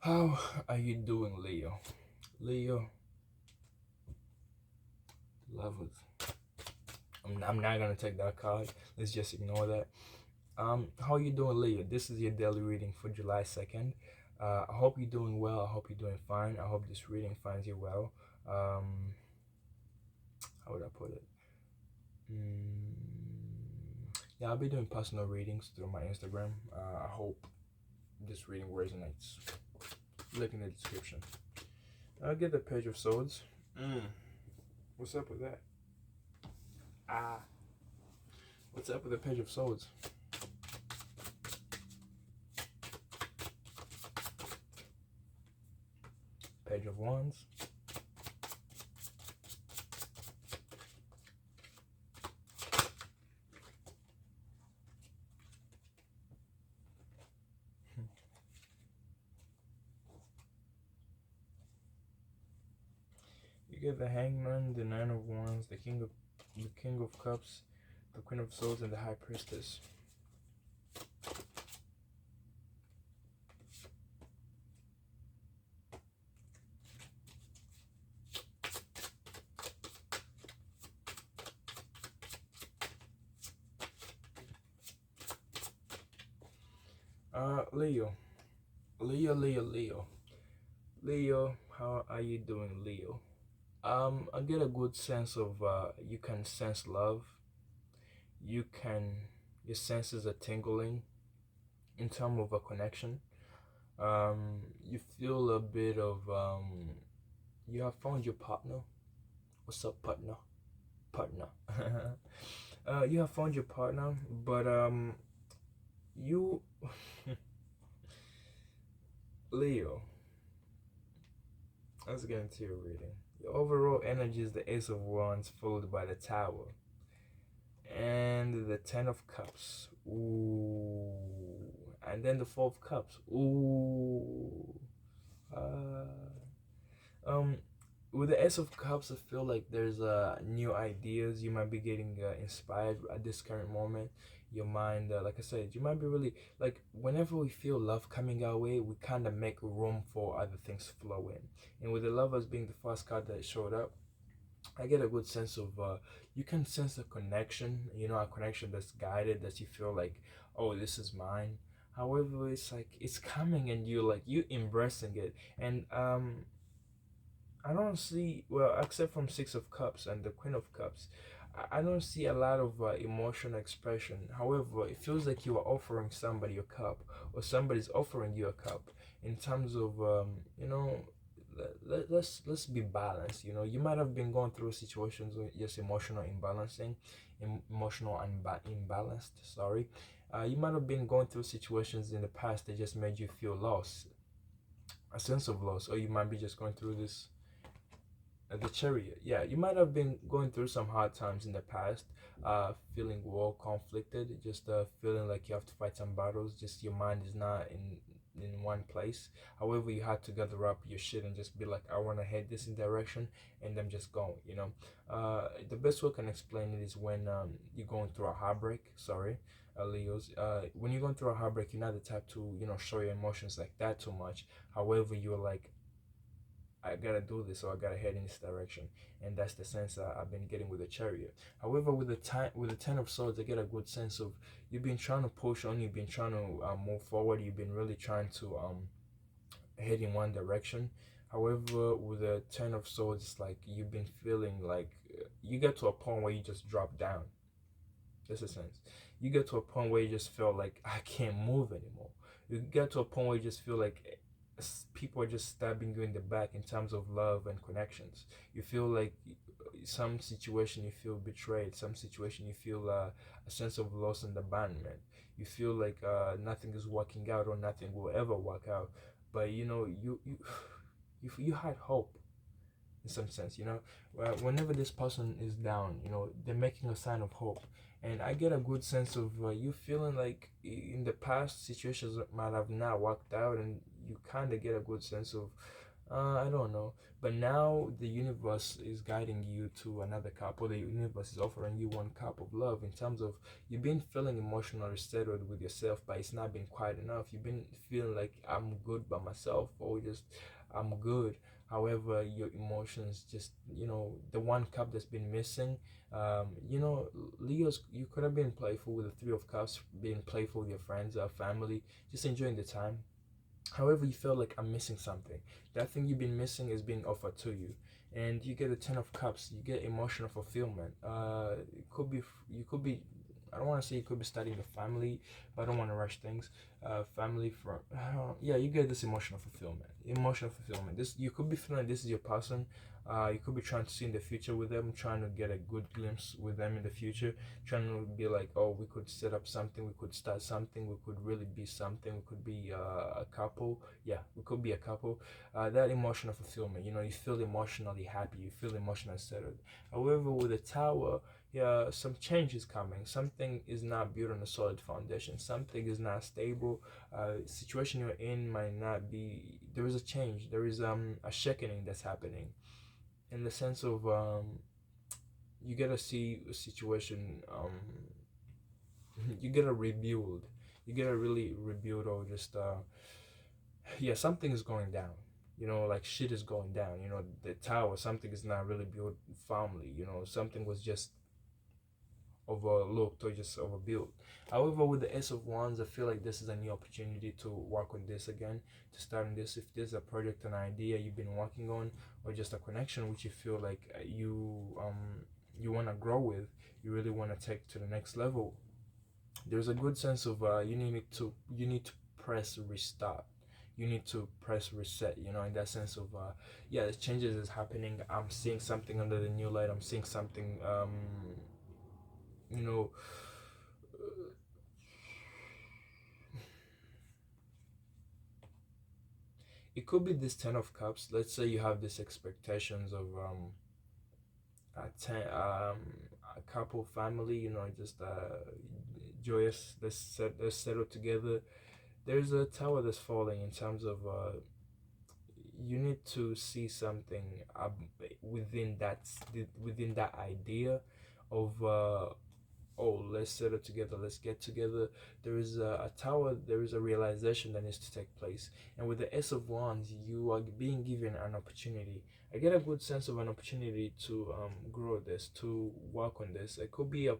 How are you doing, Leo? Leo, levels. I'm not gonna take that card. Let's just ignore that. How are you doing, Leo? This is your daily reading for July 2nd. I hope you're doing well. I hope you're doing fine. I hope this reading finds you well. Um, how would I put it? Yeah, I'll be doing personal readings through my Instagram. I hope this reading resonates. Look in the description. I'll get the Page of Swords. What's up with that? Ah, what's up with the Page of Swords? Page of Wands. You get the Hangman, the Nine of Wands, the King of Cups, the Queen of Swords, and the High Priestess. Leo. Leo, how are you doing, Leo? I get a good sense of you can sense love. You can, your senses are tingling in terms of a connection. You feel a bit of you have found your partner. What's up, partner? Partner. You have found your partner, but you, Leo. Let's get into your reading. Your overall energy is the Ace of Wands, followed by the Tower and the Ten of Cups. Ooh, and then the Four of Cups. Ooh. Uh, um, with the Ace of Cups, I feel like there's new ideas. You might be getting inspired at this current moment. Your mind, like I said, you might be really like whenever we feel love coming our way, we kind of make room for other things flowing. And with the Lovers being the first card that showed up, I get a good sense of you can sense a connection. You know, a connection that's guided, that you feel like, oh, this is mine. However, it's like it's coming and you embracing it. And I don't see, well, except from Six of Cups and the Queen of Cups, I don't see a lot of emotional expression. However, it feels like you are offering somebody a cup, or somebody's offering you a cup. In terms of, let's be balanced. You know, you might have been going through situations with just emotional imbalancing, imbalanced. Sorry, you might have been going through situations in the past that just made you feel lost, a sense of loss, or you might be just going through this the Chariot. Yeah, you might have been going through some hard times in the past, feeling well conflicted, just feeling like you have to fight some battles. Just your mind is not in one place. However, you had to gather up your shit and just be like, I want to head this in direction, and then just go. You know, the best way I can explain it is when you're going through a heartbreak. Sorry. Leos, when you're going through a heartbreak, you're not the type to show your emotions like that too much. However, you're like, I gotta do this, or I gotta head in this direction, and that's the sense I've been getting with the Chariot. However, with the Ten of Swords, I get a good sense of you've been trying to push on, you've been trying to move forward, you've been really trying to head in one direction. However, with the Ten of Swords, it's like you've been feeling like you get to a point where you just drop down. That's a sense. You get to a point where you just feel like I can't move anymore. You get to a point where you just feel like people are just stabbing you in the back in terms of love and connections. You feel like some situation you feel betrayed, some situation you feel a sense of loss and abandonment. You feel like nothing is working out, or nothing will ever work out. But you had hope in some sense. Whenever this person is down, they're making a sign of hope. And I get a good sense of you feeling like in the past situations might have not worked out, and you kind of get a good sense of I don't know. But now the universe is guiding you to another cup, or the universe is offering you one cup of love in terms of you've been feeling emotionally settled with yourself, but it's not been quite enough. You've been feeling like I'm good by myself, or just I'm good. However, your emotions just, the one cup that's been missing. Leo's, you could have been playful with the Three of Cups, being playful with your friends, family, just enjoying the time. However, you feel like I'm missing something. That thing you've been missing is being offered to you, and you get a Ten of Cups. You get emotional fulfillment. It could be you could be. I don't want to say you could be studying the family, but I don't want to rush things. Family from yeah, you get this emotional fulfillment. Emotional fulfillment. This you could be feeling this is your person. You could be trying to see in the future with them, trying to get a good glimpse with them in the future, trying to be like, oh, we could set up something, we could start something, we could really be something, we could be a couple. Yeah, we could be a couple. That emotional fulfillment, you feel emotionally happy, you feel emotionally settled. However, with the tower, yeah, some change is coming. Something is not built on a solid foundation. Something is not stable. Situation you're in might not be. There is a change. There is a shaking that's happening, in the sense of you gotta see a situation, you gotta rebuild, you gotta really rebuild, or just yeah, something is going down, like shit is going down, the tower, something is not really built firmly, something was just overlooked or just overbuilt. However, with the Ace of Wands, I feel like this is a new opportunity to work on this again, to start on this. If there's a project, an idea you've been working on, or just a connection which you feel like you want to grow with, you really want to take to the next level, there's a good sense of you need to press restart. You need to press reset, in that sense of yeah, the changes is happening. I'm seeing something under the new light. I'm seeing something you know it could be this 10 of cups. Let's say you have these expectations of a couple family, just joyous, let's settle together. There's a tower that's falling in terms of you need to see something within that idea of oh, let's settle together, let's get together. There is a tower, there is a realization that needs to take place. And with the Ace of Wands, you are being given an opportunity. I get a good sense of an opportunity to grow this, to work on this. It could be a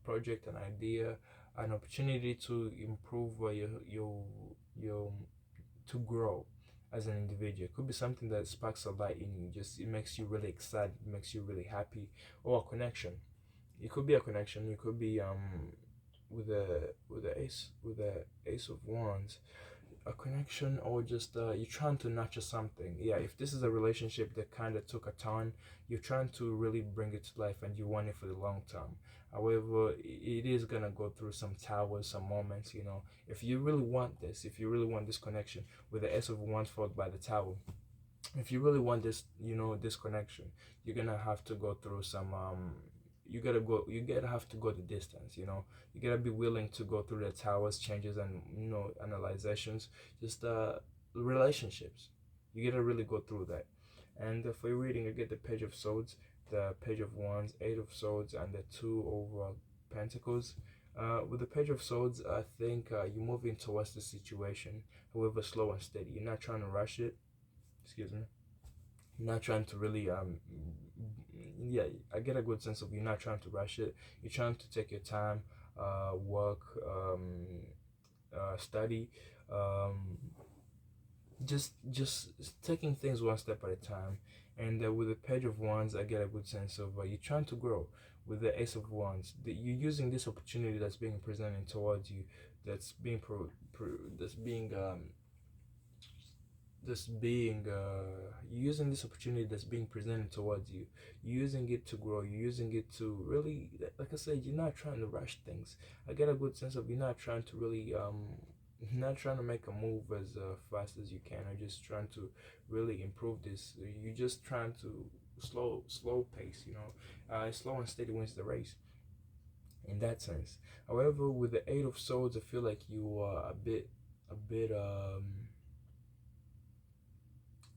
project, an idea, an opportunity to improve your to grow as an individual. It could be something that sparks a light in you, just it makes you really excited, it makes you really happy, or a connection. It could be a connection. You could be with the ace of wands, a connection, or just you're trying to nurture something. Yeah, if this is a relationship that kind of took a turn, you're trying to really bring it to life, and you want it for the long term. However, it is gonna go through some towers, some moments. If you really want this, if you really want this connection, with the ace of wands followed by the tower, if you really want this, this connection, you're gonna have to go through some you gotta have to go the distance. You gotta be willing to go through the towers changes, and analyzations, just relationships. You gotta really go through that. And for your reading, you get the page of swords, the page of wands, eight of swords, and the two of pentacles. With the page of swords, I think you're moving towards the situation, however slow and steady. You're not trying to rush it. Excuse me. You're not trying to really yeah, I get a good sense of you're not trying to rush it. You're trying to take your time, work, study, um, just taking things one step at a time. And with the page of wands, I get a good sense of you're trying to grow. With the ace of wands, you're using this opportunity that's being presented towards you, that's being that's being using this opportunity that's being presented towards you, using it to grow, you're using it to really, like I said, you're not trying to rush things. I get a good sense of you're not trying to really not trying to make a move as fast as you can, or just trying to really improve this. You're just trying to slow pace, slow and steady wins the race, in that sense. However, with the eight of swords, I feel like you are a bit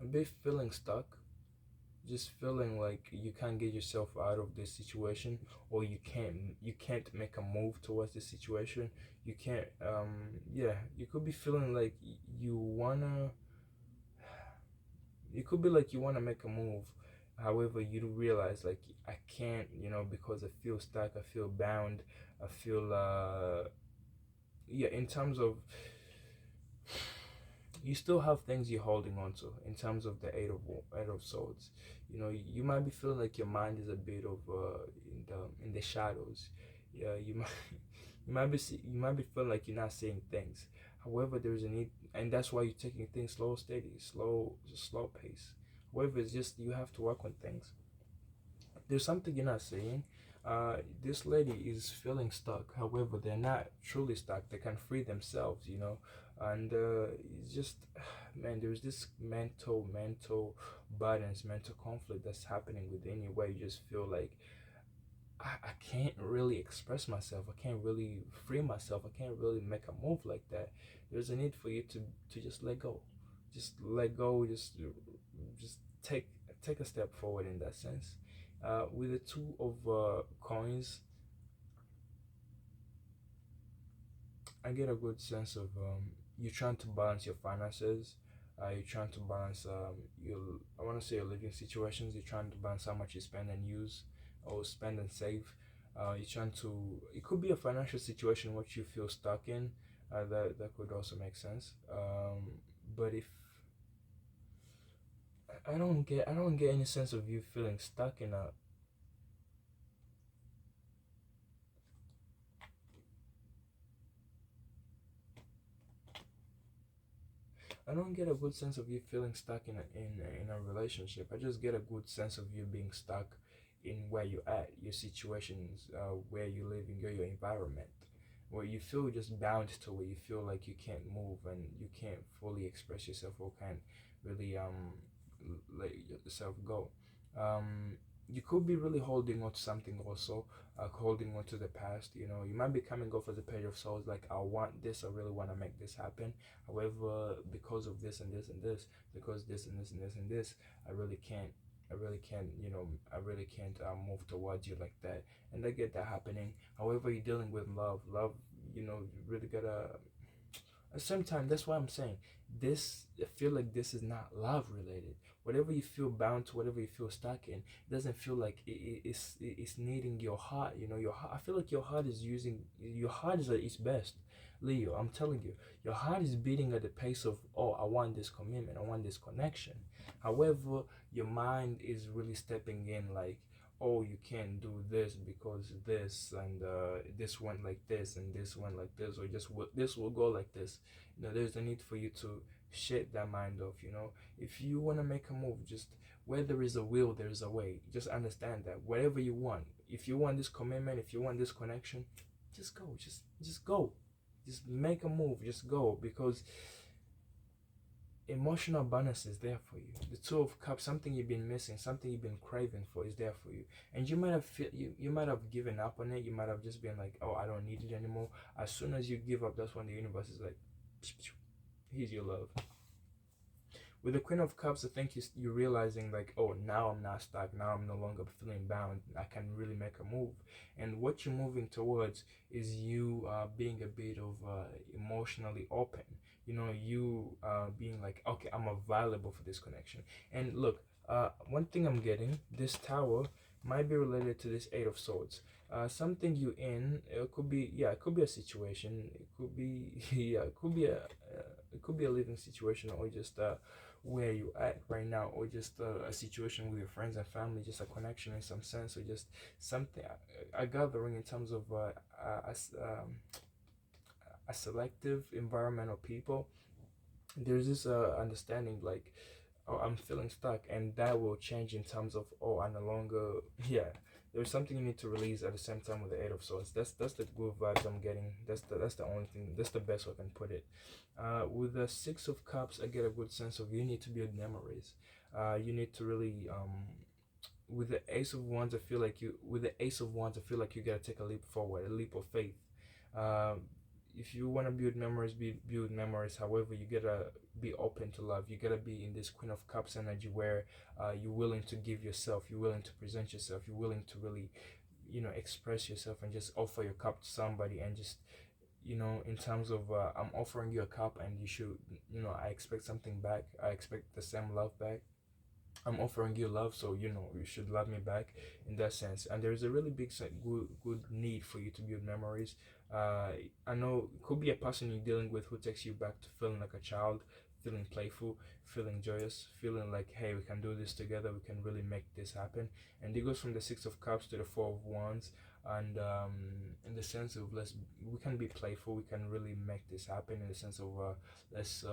a bit feeling stuck, just feeling like you can't get yourself out of this situation, or you can't make a move towards this situation. You can't yeah, you could be feeling like you wanna, it could be like you wanna make a move. However, you do realize like I can't, because I feel stuck, I feel bound, I feel yeah, in terms of, you still have things you're holding on to in terms of the eight of swords. You might be feeling like your mind is a bit of in the shadows. Yeah, you might you might be feeling like you're not seeing things. However, there's a need, and that's why you're taking things slow, steady, slow pace. However, it's just you have to work on things. There's something you're not seeing. This lady is feeling stuck. However, they're not truly stuck. They can free themselves, and it's just, man, there's this mental burdens, mental conflict that's happening within you, where you just feel like I can't really express myself. I can't really free myself. I can't really make a move like that. There's a need for you to just let go, just let go, just take a step forward in that sense. With the two of coins, I get a good sense of you're trying to balance your finances. You're trying to balance your, I want to say, your living situations. You're trying to balance how much you spend and use, or spend and save. You're trying to. It could be a financial situation which you feel stuck in. That could also make sense. But if I don't get any sense of you feeling stuck in a. I don't get a good sense of you feeling stuck in a relationship. I just get a good sense of you being stuck in where you're at, your situations, where you live in your environment, where you feel just bound to, where you feel like you can't move and you can't fully express yourself, or can't really let yourself go. You could be really holding on to something also, holding on to the past. You might be coming off as a page of souls, like I want this, I really want to make this happen. However, because of this and this and this, because this and this and this and this, I really can't. I really can't move towards you like that, and I get that happening. However, you're dealing with love. You really gotta. At the same time, that's why I'm saying this. I feel like this is not love related. Whatever you feel bound to, whatever you feel stuck in, it doesn't feel like it's needing your heart. Your heart. I feel like your heart is at its best. Leo, I'm telling you, your heart is beating at the pace of, oh, I want this commitment, I want this connection. However, your mind is really stepping in like, oh, you can't do this because this, and this went like this, and this went like this, or just this will go like this. There's a need for you to shake that mind off. If you want to make a move, just, where there is a will, there is a way. Just understand that whatever you want, if you want this commitment, if you want this connection, just go, just go, just make a move, just go, because emotional balance is there for you. The two of cups, something you've been missing, something you've been craving for, is there for you. And you might have given up on it. You might have just been like, oh, I don't need it anymore. As soon as you give up, that's when the universe is like, here's your love. With the Queen of Cups, I think you're realizing like, oh, now I'm not stuck. Now I'm no longer feeling bound. I can really make a move. And what you're moving towards is you being a bit of emotionally open. You being like, okay, I'm available for this connection. And look, one thing I'm getting, this Tower might be related to this Eight of Swords. Something you in, it could be, yeah, it could be a situation. It could be, yeah, it could be a living situation, or just where you at right now, or just a situation with your friends and family, just a connection in some sense, or just something, a gathering in terms of a selective environment of people. There's this understanding like, oh, I'm feeling stuck, and that will change in terms of, oh, I no longer, yeah. There's something you need to release at the same time with the Eight of Swords. That's the good vibes I'm getting. That's the only thing. That's the best way I can put it. With the Six of Cups, I get a good sense of you need to build memories. You need to really with the Ace of Wands, I feel like you gotta take a leap forward, a leap of faith. If you want to build memories, build memories. However, you gotta be open to love. You gotta be in this Queen of Cups energy where you're willing to give yourself, you're willing to present yourself, you're willing to really, express yourself and just offer your cup to somebody and just, in terms of I'm offering you a cup and you should, I expect something back. I expect the same love back. I'm offering you love, so you should love me back in that sense. And there is a really big good need for you to build memories. I know it could be a person you're dealing with who takes you back to feeling like a child, feeling playful, feeling joyous, feeling like, hey, we can do this together, we can really make this happen. And it goes from the Six of Cups to the Four of Wands, and in the sense of we can be playful, we can really make this happen. In the sense of let's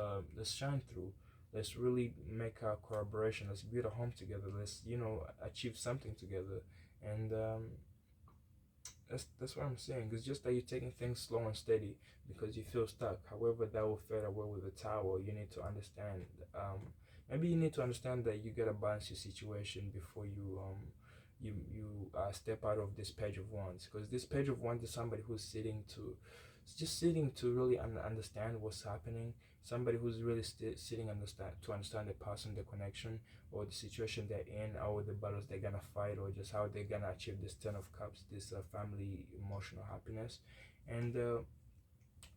shine through. Let's really make a collaboration. Let's build a home together. Let's achieve something together. And that's what I'm saying. It's just that you're taking things slow and steady because you feel stuck. However, that will fade away with the tower. You need to understand. Maybe you need to understand that you gotta balance your situation before you step out of this Page of Wands, because this Page of Wands is somebody who's sitting to really understand what's happening. Somebody who's really sitting to understand the person, the connection, or the situation they're in, or the battles they're gonna fight, or just how they're gonna achieve this Ten of Cups, this family emotional happiness. And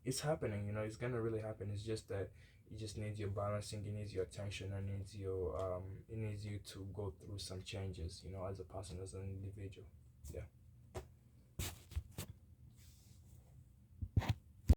it's happening. It's gonna really happen. It's just that it just needs your balancing, it needs your attention, and it needs you to go through some changes, as a person, as an individual. Yeah.